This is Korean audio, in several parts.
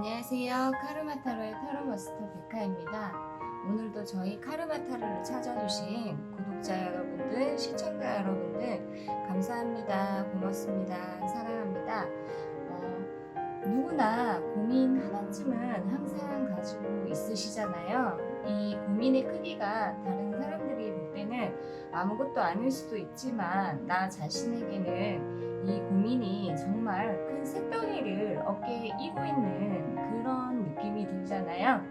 안녕하세요. 카르마타로의 타로마스터 백화입니다. 오늘도 저희 카르마타로를 찾아주신 구독자 여러분들, 시청자 여러분들 감사합니다. 고맙습니다. 사랑합니다. 누구나 고민 하나쯤은 항상 가지고 있으시잖아요. 이 고민의 크기가 다른 사람들이 볼 때는 아무것도 아닐 수도 있지만 나 자신에게는 이 고민이 정말 큰 쇳덩이를 어깨에 이고 있는 그런 느낌이 들잖아요.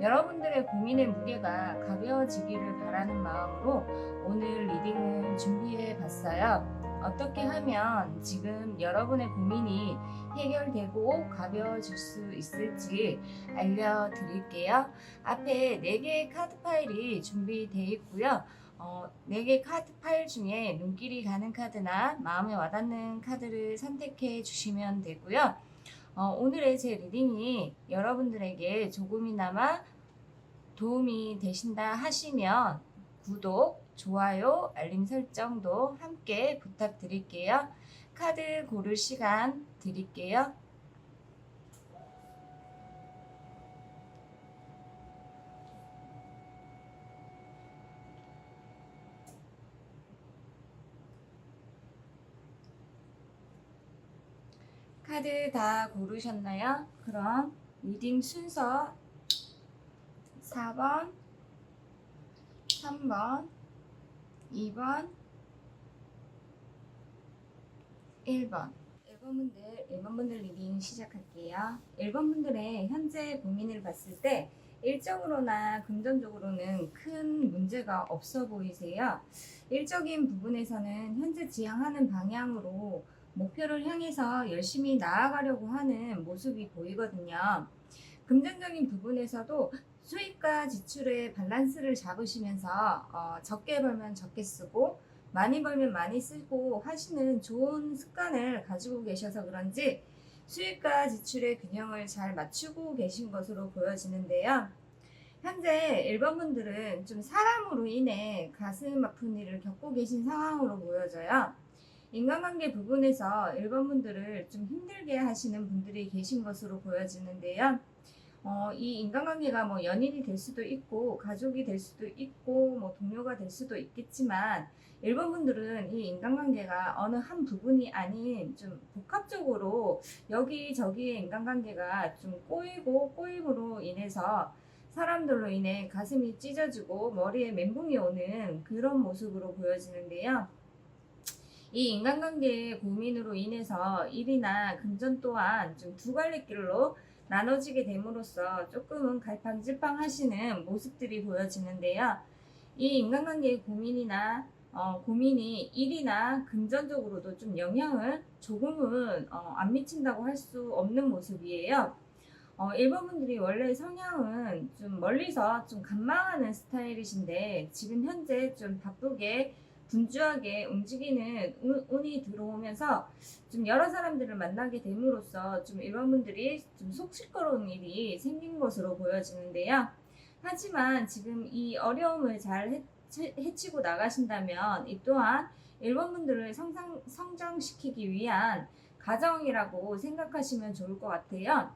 여러분들의 고민의 무게가 가벼워지기를 바라는 마음으로 오늘 리딩을 준비해 봤어요. 어떻게 하면 지금 여러분의 고민이 해결되고 가벼워질 수 있을지 알려드릴게요. 앞에 4개의 카드 파일이 준비되어 있고요. 4개 카드 파일 중에 눈길이 가는 카드나 마음에 와닿는 카드를 선택해 주시면 되고요. 오늘의 제 리딩이 여러분들에게 조금이나마 도움이 되신다 하시면 구독, 좋아요, 알림 설정도 함께 부탁드릴게요. 카드 고를 시간 드릴게요. 카드 다 고르셨나요? 그럼 리딩 순서 4번, 3번, 2번, 1번 1번분들 리딩 시작할게요. 1번분들의 현재 고민을 봤을 때 일적으로나 금전적으로는 큰 문제가 없어 보이세요. 일적인 부분에서는 현재 지향하는 방향으로 목표를 향해서 열심히 나아가려고 하는 모습이 보이거든요. 금전적인 부분에서도 수입과 지출의 밸런스를 잡으시면서 적게 벌면 적게 쓰고 많이 벌면 많이 쓰고 하시는 좋은 습관을 가지고 계셔서 그런지 수입과 지출의 균형을 잘 맞추고 계신 것으로 보여지는데요. 현재 1번분들은 좀 사람으로 인해 가슴 아픈 일을 겪고 계신 상황으로 보여져요. 인간관계 부분에서 1번분들을 좀 힘들게 하시는 분들이 계신 것으로 보여지는데요. 이 인간관계가 뭐 연인이 될 수도 있고 가족이 될 수도 있고 뭐 동료가 될 수도 있겠지만 1번분들은 이 인간관계가 어느 한 부분이 아닌 좀 복합적으로 여기저기의 인간관계가 좀 꼬이고 꼬임으로 인해서 사람들로 인해 가슴이 찢어지고 머리에 멘붕이 오는 그런 모습으로 보여지는데요. 이 인간관계의 고민으로 인해서 일이나 금전 또한 좀 두 갈래 길로 나눠지게 됨으로써 조금은 갈팡질팡 하시는 모습들이 보여지는데요. 이 인간관계의 고민이나 고민이 일이나 금전적으로도 좀 영향을 조금은 안 미친다고 할 수 없는 모습이에요. 1번분들이 원래 성향은 좀 멀리서 좀 관망하는 스타일이신데 지금 현재 좀 바쁘게 분주하게 움직이는 운이 들어오면서 좀 여러 사람들을 만나게 됨으로써 좀 1번분들이 좀 속 시끄러운 일이 생긴 것으로 보여지는데요. 하지만 지금 이 어려움을 잘 해치고 나가신다면 이 또한 1번분들을 성장시키기 위한 과정이라고 생각하시면 좋을 것 같아요.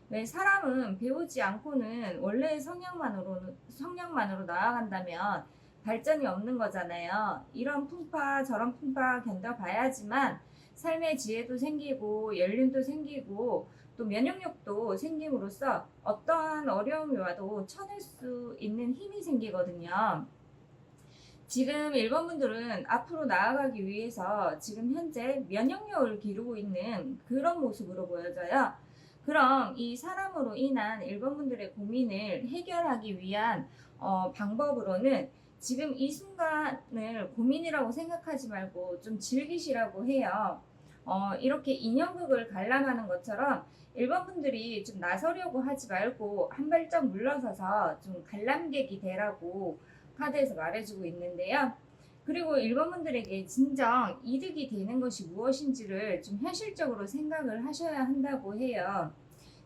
왜 사람은 배우지 않고는 원래의 성향만으로 나아간다면 발전이 없는 거잖아요. 이런 풍파 저런 풍파 견뎌봐야지만 삶의 지혜도 생기고 연륜도 생기고 또 면역력도 생김으로써 어떠한 어려움이 와도 쳐낼 수 있는 힘이 생기거든요. 지금 1번분들은 앞으로 나아가기 위해서 지금 현재 면역력을 기르고 있는 그런 모습으로 보여져요. 그럼 이 사람으로 인한 1번분들의 고민을 해결하기 위한 방법으로는 지금 이 순간을 고민이라고 생각하지 말고 좀 즐기시라고 해요. 이렇게 인연극을 관람하는 것처럼 1번분들이 좀 나서려고 하지 말고 한 발짝 물러서서 좀 관람객이 되라고 카드에서 말해주고 있는데요. 그리고 1번분들에게 진정 이득이 되는 것이 무엇인지를 좀 현실적으로 생각을 하셔야 한다고 해요.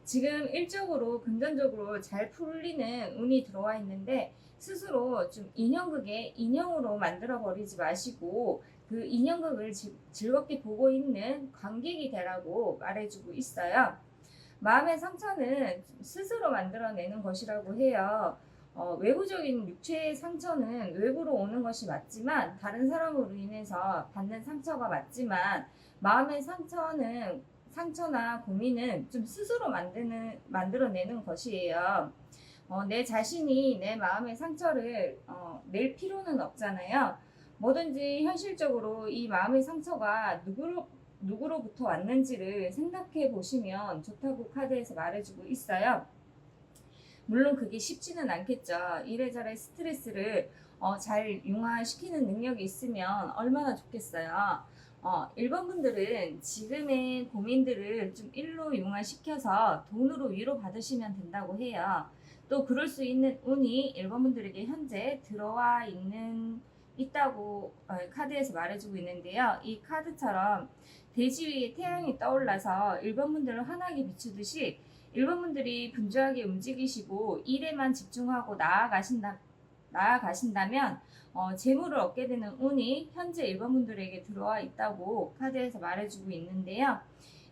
지금 일적으로 금전적으로 잘 풀리는 운이 들어와 있는데 스스로 좀 인형극의 인형으로 만들어 버리지 마시고 그 인형극을 즐겁게 보고 있는 관객이 되라고 말해주고 있어요. 마음의 상처는 스스로 만들어내는 것이라고 해요. 외부적인 육체의 상처는 외부로 오는 것이 맞지만 다른 사람으로 인해서 받는 상처가 맞지만 마음의 상처나 고민은 좀 스스로 만들어내는 것이에요. 내 자신이 내 마음의 상처를 낼 필요는 없잖아요. 뭐든지 현실적으로 이 마음의 상처가 누구로부터 왔는지를 생각해 보시면 좋다고 카드에서 말해주고 있어요. 물론 그게 쉽지는 않겠죠. 이래저래 스트레스를 잘 융화시키는 능력이 있으면 얼마나 좋겠어요. 1번 분들은 지금의 고민들을 좀 일로 융화시켜서 돈으로 위로받으시면 된다고 해요. 또 그럴 수 있는 운이 1번 분들에게 현재 있다고 카드에서 말해주고 있는데요. 이 카드처럼 대지 위에 태양이 떠올라서 1번 분들을 환하게 비추듯이 1번 분들이 분주하게 움직이시고 일에만 집중하고 나아가신다면 재물을 얻게 되는 운이 현재 1번 분들에게 들어와 있다고 카드에서 말해주고 있는데요.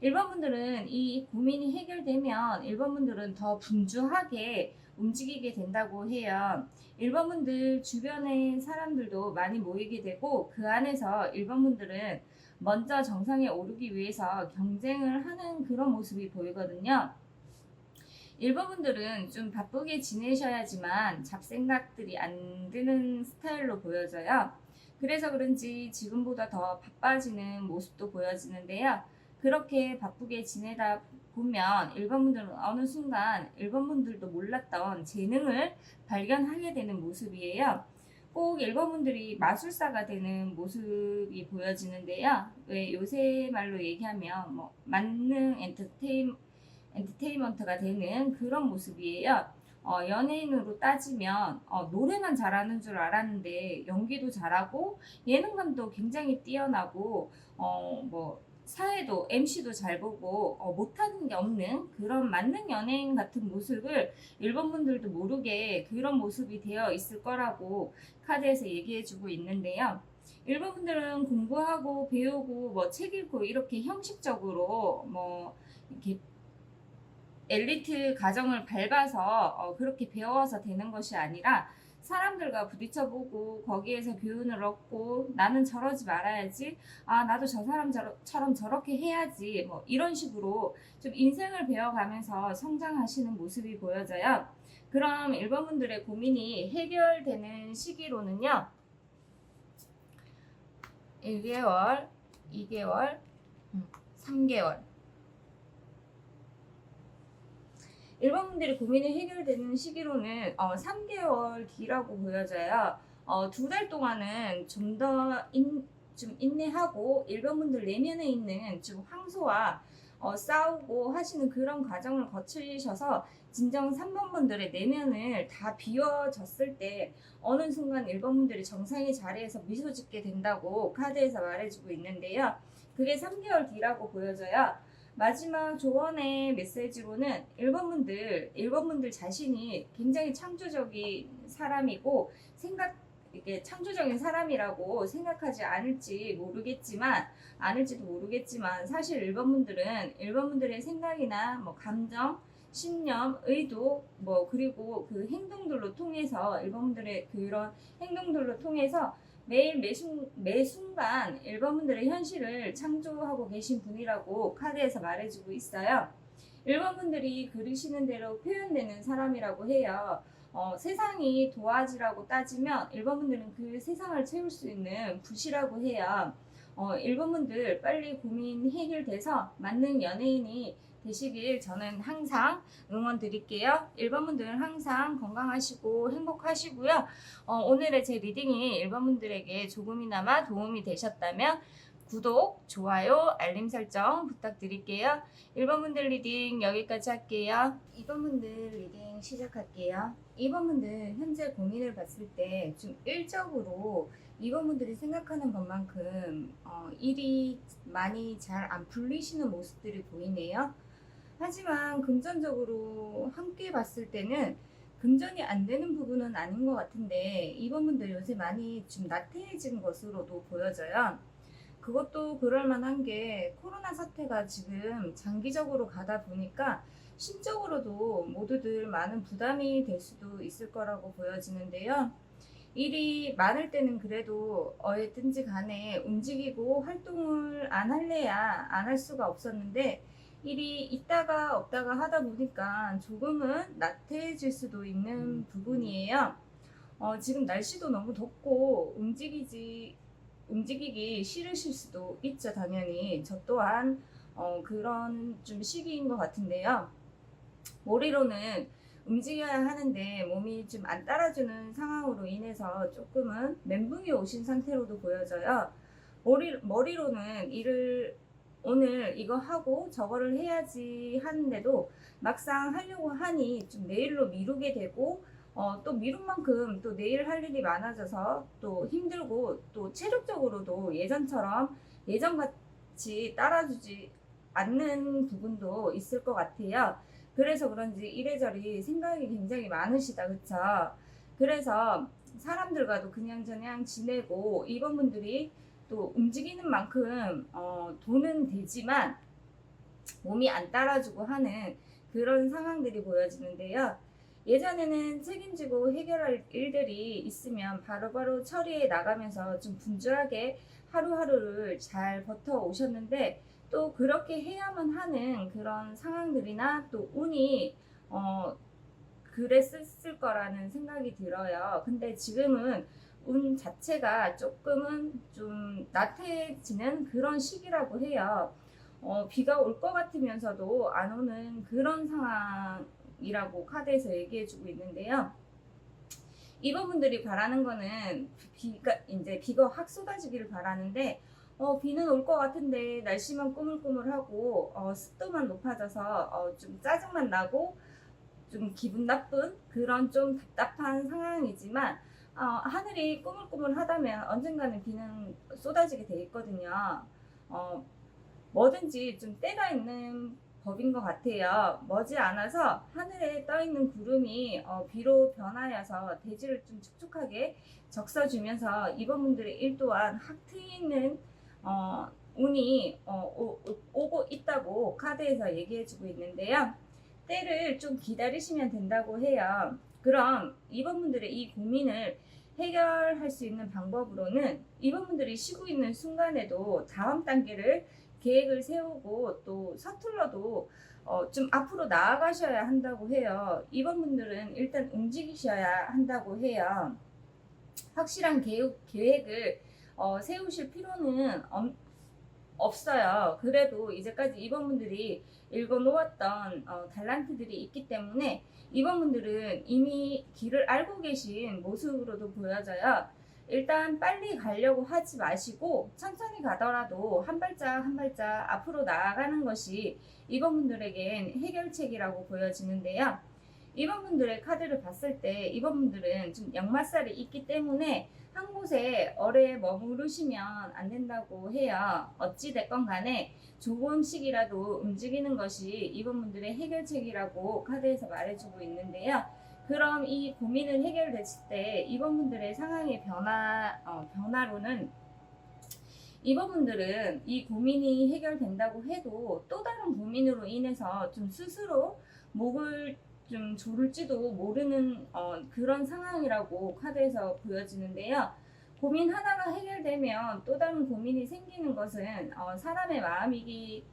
1번 분들은 이 고민이 해결되면 1번 분들은 더 분주하게 움직이게 된다고 해요. 1번 분들 주변의 사람들도 많이 모이게 되고 그 안에서 1번 분들은 먼저 정상에 오르기 위해서 경쟁을 하는 그런 모습이 보이거든요. 1번 분들은 좀 바쁘게 지내셔야지만 잡생각들이 안 드는 스타일로 보여져요. 그래서 그런지 지금보다 더 바빠지는 모습도 보여지는데요. 그렇게 바쁘게 지내다 보면 1번 분들은 어느 순간 1번 분들도 몰랐던 재능을 발견하게 되는 모습이에요. 꼭 1번 분들이 마술사가 되는 모습이 보여지는데요. 왜 요새 말로 얘기하면 뭐 만능 엔터테인먼트가 되는 그런 모습이에요. 연예인으로 따지면 노래만 잘하는 줄 알았는데 연기도 잘하고 예능감도 굉장히 뛰어나고 뭐 사회도 MC도 잘 보고 못하는 게 없는 그런 만능 연예인 같은 모습을 1번 분들도 모르게 그런 모습이 되어 있을 거라고 카드에서 얘기해주고 있는데요. 1번 분들은 공부하고 배우고 뭐 책 읽고 이렇게 형식적으로 뭐 이렇게 엘리트 가정을 밟아서 그렇게 배워서 되는 것이 아니라 사람들과 부딪혀보고 거기에서 교훈을 얻고 나는 저러지 말아야지, 나도 저 사람처럼 저렇게 해야지, 뭐 이런 식으로 좀 인생을 배워가면서 성장하시는 모습이 보여져요. 그럼 1번 분들의 고민이 해결되는 시기로는요, 1개월, 2개월, 3개월. 1번 분들이 고민이 해결되는 시기로는 3개월 뒤라고 보여져요. 2달 동안은 좀 인내하고 1번 분들 내면에 있는 좀 황소와 싸우고 하시는 그런 과정을 거치셔서 진정 3번 분들의 내면을 다 비워졌을 때 어느 순간 1번 분들이 정상의 자리에서 미소 짓게 된다고 카드에서 말해주고 있는데요. 그게 3개월 뒤라고 보여져요. 마지막 조언의 메시지로는 1번 분들 자신이 굉장히 창조적인 사람이고 이게 창조적인 사람이라고 생각하지 않을지도 모르겠지만 사실 1번 분들의 생각이나 뭐 감정, 신념, 의도 그리고 그 행동들로 통해서 1번 분들의 그런 행동들로 통해서 매일 매순간 1번 분들의 현실을 창조하고 계신 분이라고 카드에서 말해주고 있어요. 1번 분들이 그리시는 대로 표현되는 사람이라고 해요. 세상이 도화지라고 따지면 1번 분들은 그 세상을 채울 수 있는 붓이라고 해요. 1번 분들 빨리 고민 해결돼서 맞는 연예인이 되시길 저는 항상 응원 드릴게요. 1번 분들은 항상 건강하시고 행복하시고요. 오늘의 제 리딩이 1번 분들에게 조금이나마 도움이 되셨다면 구독, 좋아요, 알림 설정 부탁드릴게요. 1번 분들 리딩 여기까지 할게요. 2번 분들 리딩 시작할게요. 2번 분들 현재 고민을 봤을 때 좀 일적으로 2번 분들이 생각하는 것만큼 일이 많이 잘 안 풀리시는 모습들이 보이네요. 하지만 금전적으로 함께 봤을 때는 금전이 안 되는 부분은 아닌 것 같은데 2번 분들 요새 많이 좀 나태해진 것으로도 보여져요. 그것도 그럴 만한 게 코로나 사태가 지금 장기적으로 가다 보니까 심적으로도 모두들 많은 부담이 될 수도 있을 거라고 보여지는데요. 일이 많을 때는 그래도 어쨌든지 간에 움직이고 활동을 안 할래야 안 할 수가 없었는데 일이 있다가 없다가 하다 보니까 조금은 나태해질 수도 있는 부분이에요. 지금 날씨도 너무 덥고 움직이기 싫으실 수도 있죠, 당연히. 저 또한 그런 좀 시기인 것 같은데요. 머리로는 움직여야 하는데 몸이 좀 안 따라주는 상황으로 인해서 조금은 멘붕이 오신 상태로도 보여져요. 머리로는 일을 오늘 이거 하고 저거를 해야지 하는데도 막상 하려고 하니 좀 내일로 미루게 되고 또 미룬 만큼 또 내일 할 일이 많아져서 또 힘들고 또 체력적으로도 예전같이 따라주지 않는 부분도 있을 것 같아요. 그래서 그런지 이래저래 생각이 굉장히 많으시다, 그쵸? 그래서 사람들과도 그냥저냥 지내고 이번분들이 또 움직이는 만큼 돈은 되지만 몸이 안 따라주고 하는 그런 상황들이 보여지는데요. 예전에는 책임지고 해결할 일들이 있으면 바로바로 처리해 나가면서 좀 분주하게 하루하루를 잘 버텨 오셨는데 또 그렇게 해야만 하는 그런 상황들이나 또 운이 그랬을 거라는 생각이 들어요. 근데 지금은 운 자체가 조금은 좀 나태해지는 그런 시기라고 해요. 비가 올 것 같으면서도 안 오는 그런 상황이라고 카드에서 얘기해주고 있는데요. 이번분들이 바라는 거는 비가 확 쏟아지기를 바라는데 비는 올 것 같은데 날씨만 꾸물꾸물하고 습도만 높아져서 좀 짜증만 나고 좀 기분 나쁜 그런 좀 답답한 상황이지만 하늘이 꾸물꾸물하다면 언젠가는 비는 쏟아지게 돼 있거든요. 뭐든지 좀 때가 있는 법인 것 같아요. 머지않아서 하늘에 떠있는 구름이 비로 변하여서 대지를 좀 촉촉하게 적셔주면서 이번분들의 일 또한 확 트이는 운이 오고 있다고 카드에서 얘기해주고 있는데요. 때를 좀 기다리시면 된다고 해요. 그럼 이번분들의 이 고민을 해결할 수 있는 방법으로는 이번분들이 쉬고 있는 순간에도 다음 단계를 계획을 세우고 또 서툴러도 좀 앞으로 나아가셔야 한다고 해요. 이번 분들은 일단 움직이셔야 한다고 해요. 확실한 계획을 세우실 필요는 없어요. 그래도 이제까지 이번 분들이 읽어놓았던 달란트들이 있기 때문에 이번 분들은 이미 길을 알고 계신 모습으로도 보여져요. 일단 빨리 가려고 하지 마시고 천천히 가더라도 한 발짝 한 발짝 앞으로 나아가는 것이 이번 분들에겐 해결책이라고 보여지는데요. 이번 분들의 카드를 봤을 때 이번 분들은 좀 역마살이 있기 때문에 한 곳에 오래 머무르시면 안 된다고 해요. 어찌 됐건 간에 조금씩이라도 움직이는 것이 이번 분들의 해결책이라고 카드에서 말해주고 있는데요. 그럼 이 고민을 해결됐을 때 이번 분들의 상황의 변화로는 이번 분들은 이 고민이 해결된다고 해도 또 다른 고민으로 인해서 좀 스스로 목을 좀 조를지도 모르는 그런 상황이라고 카드에서 보여지는데요. 고민 하나가 해결되면 또 다른 고민이 생기는 것은 사람의 마음이기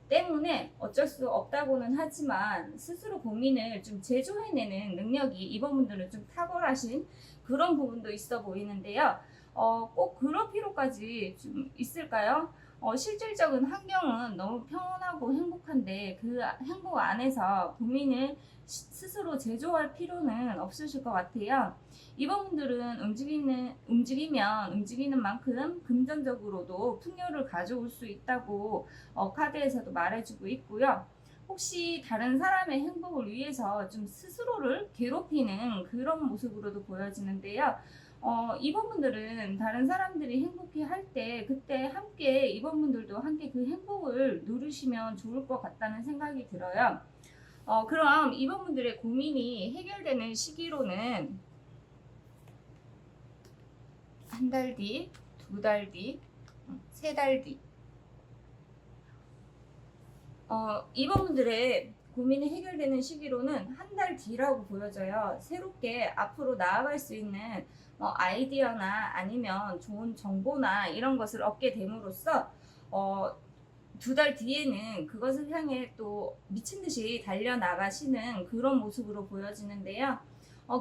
때문에 어쩔 수 없다고는 하지만 스스로 고민을 좀 제조해내는 능력이 이번 분들은 좀 탁월하신 그런 부분도 있어 보이는데요. 꼭 그럴 필요까지 좀 있을까요? 실질적인 환경은 너무 평온하고 행복한데 그 행복 안에서 고민을 스스로 제조할 필요는 없으실 것 같아요. 이번 분들은 움직이면 움직이는 만큼 금전적으로도 풍요를 가져올 수 있다고 카드에서도 말해주고 있고요. 혹시 다른 사람의 행복을 위해서 좀 스스로를 괴롭히는 그런 모습으로도 보여지는데요. 이번 분들은 다른 사람들이 행복해 할 때 그때 함께 이번 분들도 함께 그 행복을 누리시면 좋을 것 같다는 생각이 들어요. 그럼 이번 분들의 고민이 해결되는 시기로는 한 달 뒤, 두 달 뒤, 3달 뒤. 이번 분들의 고민이 해결되는 시기로는 한 달 뒤라고 보여져요. 새롭게 앞으로 나아갈 수 있는 아이디어나 아니면 좋은 정보나 이런 것을 얻게 됨으로써 2달 뒤에는 그것을 향해 또 미친 듯이 달려나가시는 그런 모습으로 보여지는데요.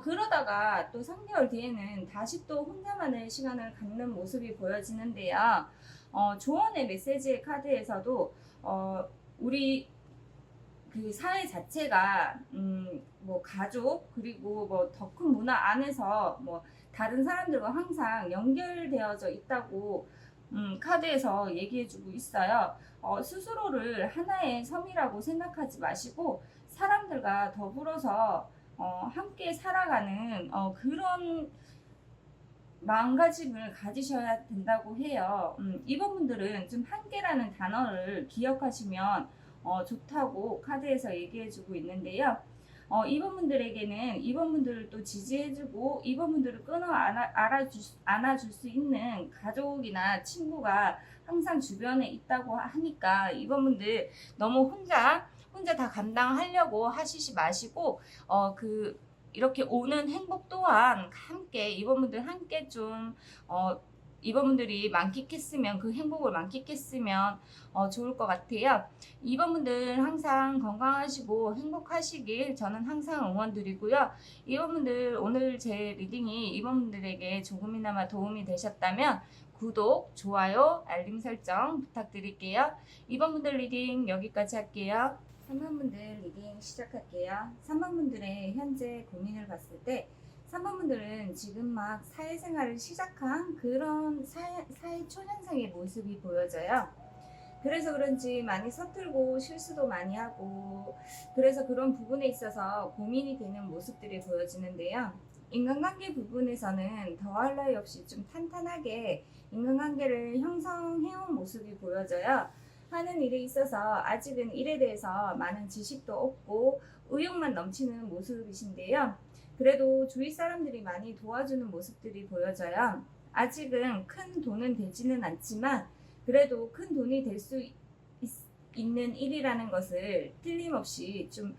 그러다가 또 3개월 뒤에는 다시 또 혼자만의 시간을 갖는 모습이 보여지는데요. 조언의 메시지의 카드에서도 우리 그 사회 자체가 뭐 가족 그리고 뭐 더 큰 문화 안에서 뭐 다른 사람들과 항상 연결되어져 있다고 카드에서 얘기해주고 있어요. 스스로를 하나의 섬이라고 생각하지 마시고 사람들과 더불어서 함께 살아가는 그런 마음가짐을 가지셔야 된다고 해요. 이번 분들은 좀 한계라는 단어를 기억하시면 좋다고 카드에서 얘기해주고 있는데요. 이번 분들에게는 이번 분들을 또 지지해주고 이번 분들을 안아줄 수 있는 가족이나 친구가 항상 주변에 있다고 하니까 이번 분들 너무 혼자 다 감당하려고 하시지 마시고 이렇게 오는 행복 또한 함께 이번 분들 함께 좀 이번 분들이 만끽했으면 그 행복을 만끽했으면 좋을 것 같아요. 이번 분들 항상 건강하시고 행복하시길 저는 항상 응원 드리고요. 이번 분들 오늘 제 리딩이 이번 분들에게 조금이나마 도움이 되셨다면 구독, 좋아요, 알림 설정 부탁드릴게요. 이번 분들 리딩 여기까지 할게요. 3번 분들 리딩 시작할게요. 3번 분들의 현재 고민을 봤을 때 3번 분들은 지금 막 사회생활을 시작한 그런 사회 초년생의 모습이 보여져요. 그래서 그런지 많이 서툴고 실수도 많이 하고 그래서 그런 부분에 있어서 고민이 되는 모습들이 보여지는데요. 인간관계 부분에서는 더할 나위 없이 좀 탄탄하게 인간관계를 형성해온 모습이 보여져요. 하는 일에 있어서 아직은 일에 대해서 많은 지식도 없고 의욕만 넘치는 모습이신데요. 그래도 주위 사람들이 많이 도와주는 모습들이 보여져요. 아직은 큰 돈은 되지는 않지만 그래도 큰 돈이 될 수 있는 일이라는 것을 틀림없이 좀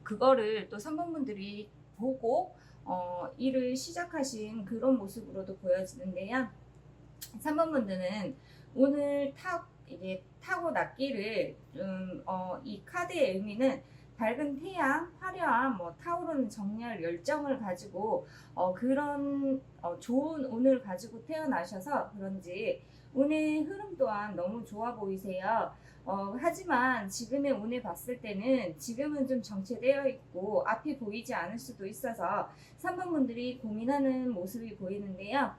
그거를 또 3번 분들이 보고 일을 시작하신 그런 모습으로도 보여지는데요. 3번 분들은 오늘 이게 타고 났기를 이 카드의 의미는 밝은 태양, 화려한 타오르는 정열, 열정을 가지고 그런 좋은 운을 가지고 태어나셔서 그런지 운의 흐름 또한 너무 좋아 보이세요. 하지만 지금의 운을 봤을 때는 지금은 좀 정체되어 있고 앞이 보이지 않을 수도 있어서 3번 분들이 고민하는 모습이 보이는데요.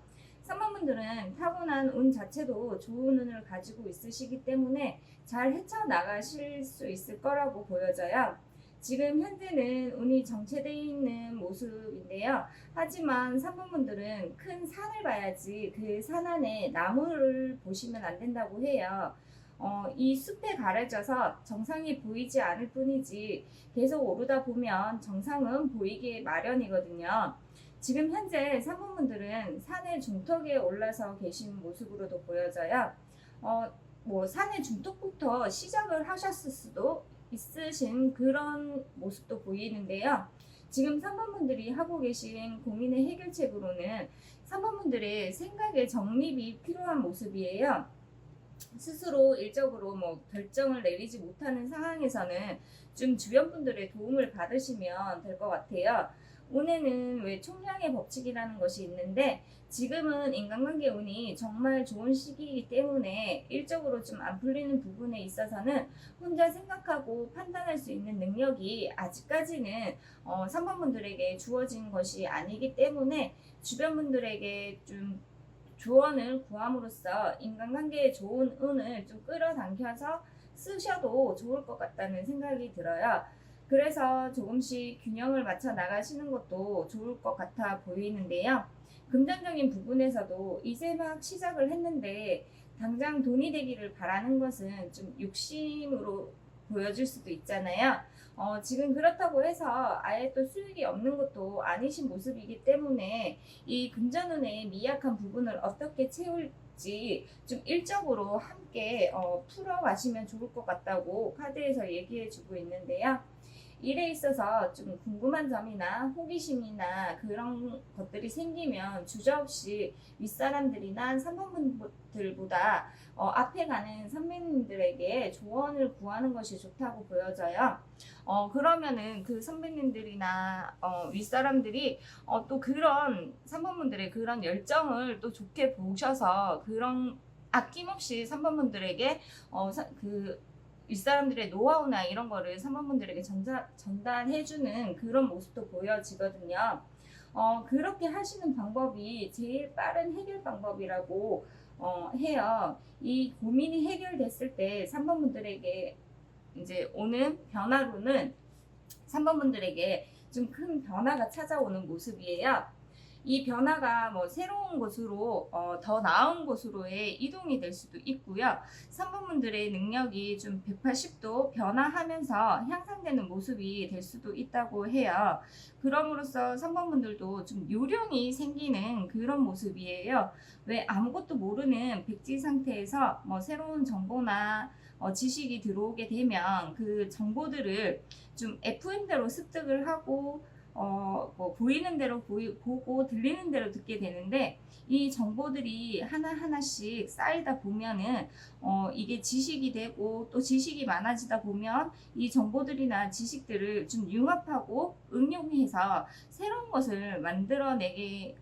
3번 분들은 타고난 운 자체도 좋은 운을 가지고 있으시기 때문에 잘 헤쳐나가실 수 있을 거라고 보여져요. 지금 현재는 운이 정체되어 있는 모습인데요. 하지만 3번 분들은 큰 산을 봐야지 그 산 안에 나무를 보시면 안 된다고 해요. 이 숲에 가려져서 정상이 보이지 않을 뿐이지 계속 오르다 보면 정상은 보이기 마련이거든요. 지금 현재 3번 분들은 산의 중턱에 올라서 계신 모습으로도 보여져요. 산의 중턱부터 시작을 하셨을 수도 있으신 그런 모습도 보이는데요. 지금 3번 분들이 하고 계신 고민의 해결책으로는 3번 분들의 생각의 정립이 필요한 모습이에요. 스스로 일적으로 결정을 내리지 못하는 상황에서는 좀 주변 분들의 도움을 받으시면 될 것 같아요. 운에는 왜 총량의 법칙이라는 것이 있는데 지금은 인간관계 운이 정말 좋은 시기이기 때문에 일적으로 좀 안 풀리는 부분에 있어서는 혼자 생각하고 판단할 수 있는 능력이 아직까지는 3번 분들에게 주어진 것이 아니기 때문에 주변 분들에게 좀 조언을 구함으로써 인간관계에 좋은 운을 좀 끌어당겨서 쓰셔도 좋을 것 같다는 생각이 들어요. 그래서 조금씩 균형을 맞춰 나가시는 것도 좋을 것 같아 보이는데요. 금전적인 부분에서도 이제 막 시작을 했는데 당장 돈이 되기를 바라는 것은 좀 욕심으로 보여질 수도 있잖아요. 지금 그렇다고 해서 아예 또 수익이 없는 것도 아니신 모습이기 때문에 이 금전운의 미약한 부분을 어떻게 될지 좀 일적으로 함께 풀어가시면 좋을 것 같다고 카드에서 얘기해주고 있는데요. 일에 있어서 좀 궁금한 점이나 호기심이나 그런 것들이 생기면 주저없이 윗사람들이나 선배분들보다 앞에 가는 선배님들에게 조언을 구하는 것이 좋다고 보여져요. 그러면은 그 선배님들이나 윗사람들이 또 그런 선배분들의 그런 열정을 또 좋게 보셔서 그런 아낌없이 선배분들에게 그 윗사람들의 노하우나 이런 거를 선배분들에게 전달해주는 그런 모습도 보여지거든요. 그렇게 하시는 방법이 제일 빠른 해결 방법이라고 해요. 이 고민이 해결됐을 때 선배분들에게 이제 오는 변화로는 선배분들에게 좀 큰 변화가 찾아오는 모습이에요. 이 변화가 뭐 새로운 곳으로 더 나은 곳으로의 이동이 될 수도 있고요. 선배분들의 능력이 좀 180도 변화하면서 향상되는 모습이 될 수도 있다고 해요. 그럼으로써 선배분들도 좀 요령이 생기는 그런 모습이에요. 왜 아무것도 모르는 백지 상태에서 뭐 새로운 정보나 지식이 들어오게 되면 그 정보들을 좀 FM대로 습득을 하고 뭐 보이는 대로 보고 들리는 대로 듣게 되는데 이 정보들이 하나하나씩 쌓이다 보면은 이게 지식이 되고 또 지식이 많아지다 보면 이 정보들이나 지식들을 좀 융합하고 응용해서 새로운 것을 만들어내게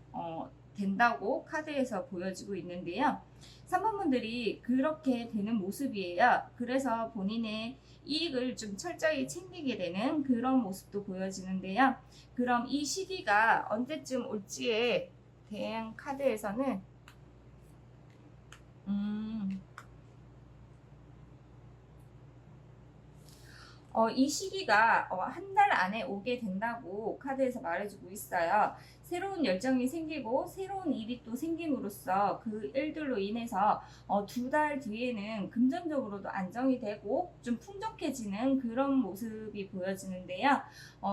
된다고 카드에서 보여지고 있는데요. 3번분들이 그렇게 되는 모습이에요. 그래서 본인의 이익을 좀 철저히 챙기게 되는 그런 모습도 보여지는데요. 그럼 이 시기가 언제쯤 올지에 대한 카드에서는 이 시기가 한 달 안에 오게 된다고 카드에서 말해주고 있어요. 새로운 열정이 생기고 새로운 일이 또 생김으로써 그 일들로 인해서 2달 뒤에는 금전적으로도 안정이 되고 좀 풍족해지는 그런 모습이 보여지는데요.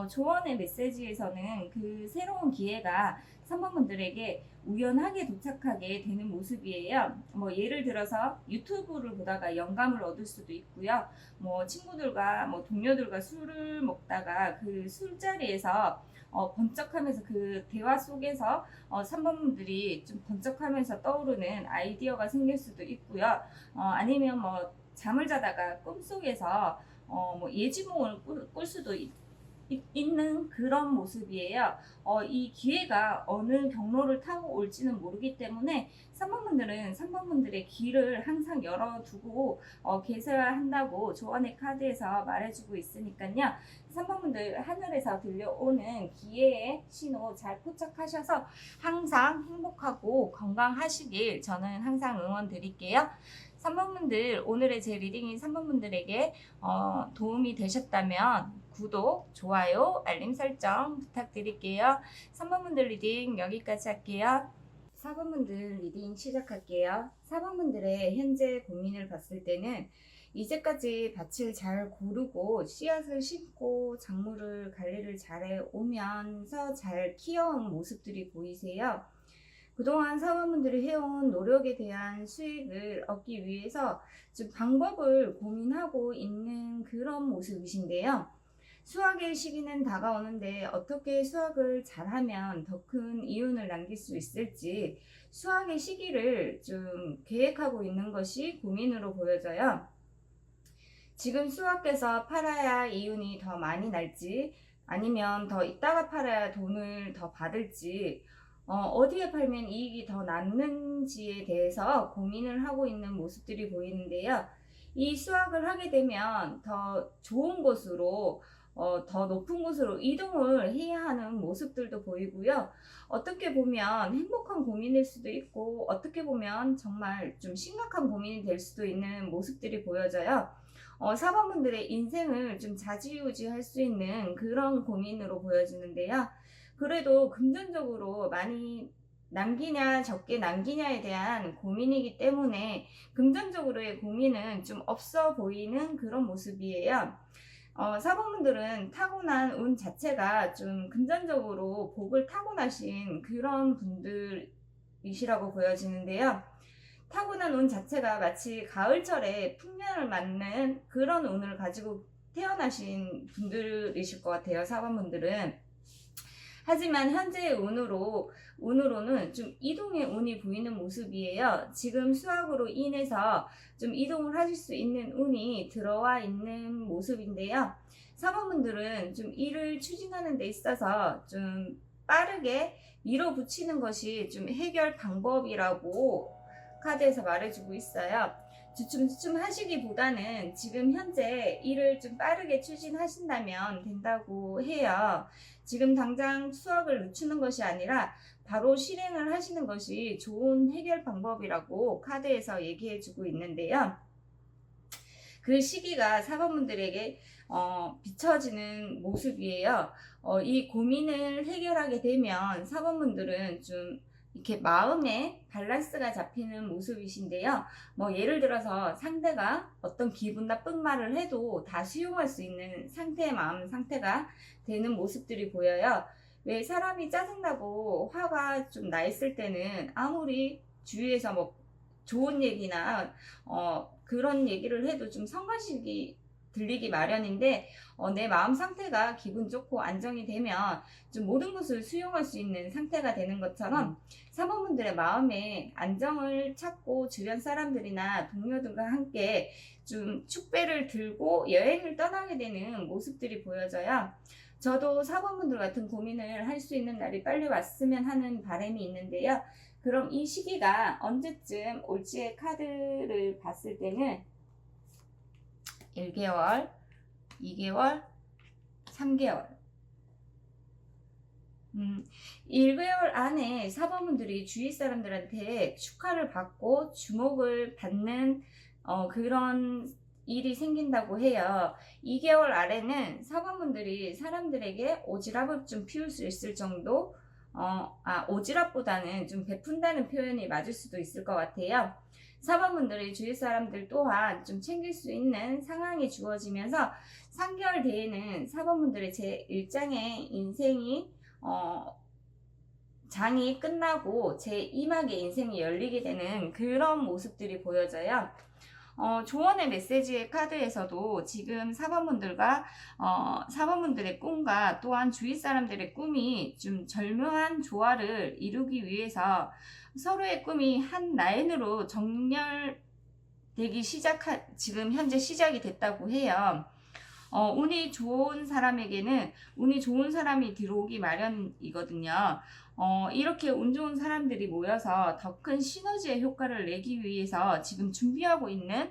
조언의 메시지에서는 그 새로운 기회가 선배분들에게 우연하게 도착하게 되는 모습이에요. 뭐 예를 들어서 유튜브를 보다가 영감을 얻을 수도 있고요. 뭐 친구들과 뭐 동료들과 술을 먹다가 그 술자리에서 번쩍하면서 그 대화 속에서 선배분들이 좀 번쩍하면서 떠오르는 아이디어가 생길 수도 있고요. 아니면 뭐 잠을 자다가 꿈속에서 뭐 예지몽을 꿀 수도 있는 그런 모습이에요. 이 기회가 어느 경로를 타고 올지는 모르기 때문에 선배분들은 선배분들의 길을 항상 열어두고 계셔야 한다고 조언의 카드에서 말해주고 있으니까요. 선배분들 하늘에서 들려오는 기회의 신호 잘 포착하셔서 항상 행복하고 건강하시길 저는 항상 응원 드릴게요. 3번분들 오늘의 제 리딩이 3번분들에게 도움이 되셨다면 구독, 좋아요, 알림 설정 부탁드릴게요. 3번분들 리딩 여기까지 할게요. 4번분들 리딩 시작할게요. 4번분들의 현재 고민을 봤을 때는 이제까지 밭을 잘 고르고 씨앗을 심고 작물을 관리를 잘해 오면서 잘 키워온 모습들이 보이세요. 그동안 사원분들이 해온 노력에 대한 수익을 얻기 위해서 좀 방법을 고민하고 있는 그런 모습이신데요. 수확의 시기는 다가오는데 어떻게 수확을 잘하면 더 큰 이윤을 남길 수 있을지 수확의 시기를 좀 계획하고 있는 것이 고민으로 보여져요. 지금 수확해서 팔아야 이윤이 더 많이 날지 아니면 더 이따가 팔아야 돈을 더 받을지 어디에 팔면 이익이 더 남는지에 대해서 고민을 하고 있는 모습들이 보이는데요. 이 수확을 하게 되면 더 좋은 곳으로 더 높은 곳으로 이동을 해야 하는 모습들도 보이고요. 어떻게 보면 행복한 고민일 수도 있고 어떻게 보면 정말 좀 심각한 고민이 될 수도 있는 모습들이 보여져요. 사범분들의 인생을 좀 좌지우지할 수 있는 그런 고민으로 보여지는데요. 그래도 금전적으로 많이 남기냐 적게 남기냐에 대한 고민이기 때문에 금전적으로의 고민은 좀 없어 보이는 그런 모습이에요. 사범분들은 타고난 운 자체가 좀 금전적으로 복을 타고나신 그런 분들이시라고 보여지는데요. 타고난 운 자체가 마치 가을철에 풍년을 맞는 그런 운을 가지고 태어나신 분들이실 것 같아요. 4번분들은. 하지만 현재의 운으로는 좀 이동의 운이 보이는 모습이에요. 지금 수학으로 인해서 좀 이동을 하실 수 있는 운이 들어와 있는 모습인데요. 4번분들은 좀 일을 추진하는 데 있어서 좀 빠르게 밀어붙이는 것이 좀 해결 방법이라고 카드에서 말해주고 있어요. 주춤주춤 하시기보다는 지금 현재 일을 좀 빠르게 추진하신다면 된다고 해요. 지금 당장 수학을 늦추는 것이 아니라 바로 실행을 하시는 것이 좋은 해결 방법이라고 카드에서 얘기해주고 있는데요. 그 시기가 4번분들에게 비춰지는 모습이에요. 이 고민을 해결하게 되면 4번분들은 좀 이렇게 마음에 밸런스가 잡히는 모습이신데요. 뭐 예를 들어서 상대가 어떤 기분 나쁜 말을 해도 다 수용할 수 있는 상태의 마음 상태가 되는 모습들이 보여요. 왜 사람이 짜증나고 화가 좀 나 있을 때는 아무리 주위에서 뭐 좋은 얘기나 그런 얘기를 해도 좀 성가시기 들리기 마련인데 내 마음 상태가 기분 좋고 안정이 되면 좀 모든 것을 수용할 수 있는 상태가 되는 것처럼 3번분들의 마음에 안정을 찾고 주변 사람들이나 동료들과 함께 좀 축배를 들고 여행을 떠나게 되는 모습들이 보여져요. 저도 4번분들 같은 고민을 할 수 있는 날이 빨리 왔으면 하는 바람이 있는데요. 그럼 이 시기가 언제쯤 올지의 카드를 봤을 때는 1개월, 2개월, 3개월 1개월 안에 4번분들이 주위 사람들한테 축하를 받고 주목을 받는 그런 일이 생긴다고 해요. 2개월 아래는 4번분들이 사람들에게 오지랖을 좀 피울 수 있을 정도 오지랖보다는 좀 베푼다는 표현이 맞을 수도 있을 것 같아요. 4번분들이 주위 사람들 또한 좀 챙길 수 있는 상황이 주어지면서 3개월 뒤에는 4번분들의 제1장의 인생이 장이 끝나고 제2막의 인생이 열리게 되는 그런 모습들이 보여져요. 조언의 메시지의 카드에서도 지금 4번분들과 4번분들의 꿈과 또한 주위 사람들의 꿈이 좀 절묘한 조화를 이루기 위해서 서로의 꿈이 한 라인으로 정렬되기 지금 현재 시작이 됐다고 해요. 운이 좋은 사람에게는 운이 좋은 사람이 들어오기 마련이거든요. 이렇게 운 좋은 사람들이 모여서 더 큰 시너지의 효과를 내기 위해서 지금 준비하고 있는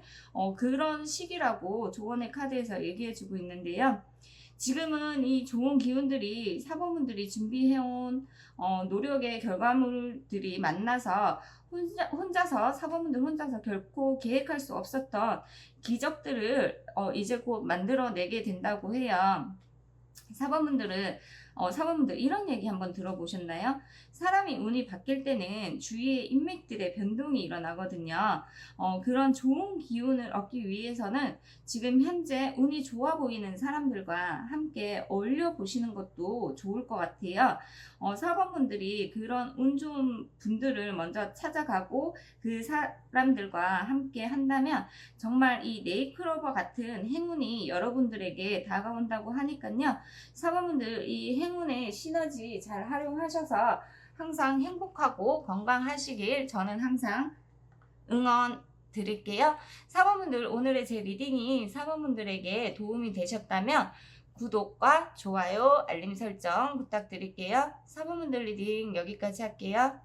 그런 시기라고 조언의 카드에서 얘기해주고 있는데요. 지금은 이 좋은 기운들이 4번분들이 준비해온 노력의 결과물들이 만나서 혼자서 4번분들 혼자서 결코 계획할 수 없었던 기적들을 이제 곧 만들어내게 된다고 해요. 4번분들 이런 얘기 한번 들어보셨나요? 사람이 운이 바뀔 때는 주위의 인맥들의 변동이 일어나거든요. 그런 좋은 기운을 얻기 위해서는 지금 현재 운이 좋아 보이는 사람들과 함께 어울려 보시는 것도 좋을 것 같아요. 4번분들이 그런 운 좋은 분들을 먼저 찾아가고 그 사람들과 함께 한다면 정말 이 네잎클로버 같은 행운이 여러분들에게 다가온다고 하니까요. 4번분들 이 행운의 시너지 잘 활용하셔서 항상 행복하고 건강하시길 저는 항상 응원 드릴게요. 4번분들 오늘의 제 리딩이 4번분들에게 도움이 되셨다면 구독과 좋아요, 알림 설정 부탁드릴게요. 4번분들 리딩 여기까지 할게요.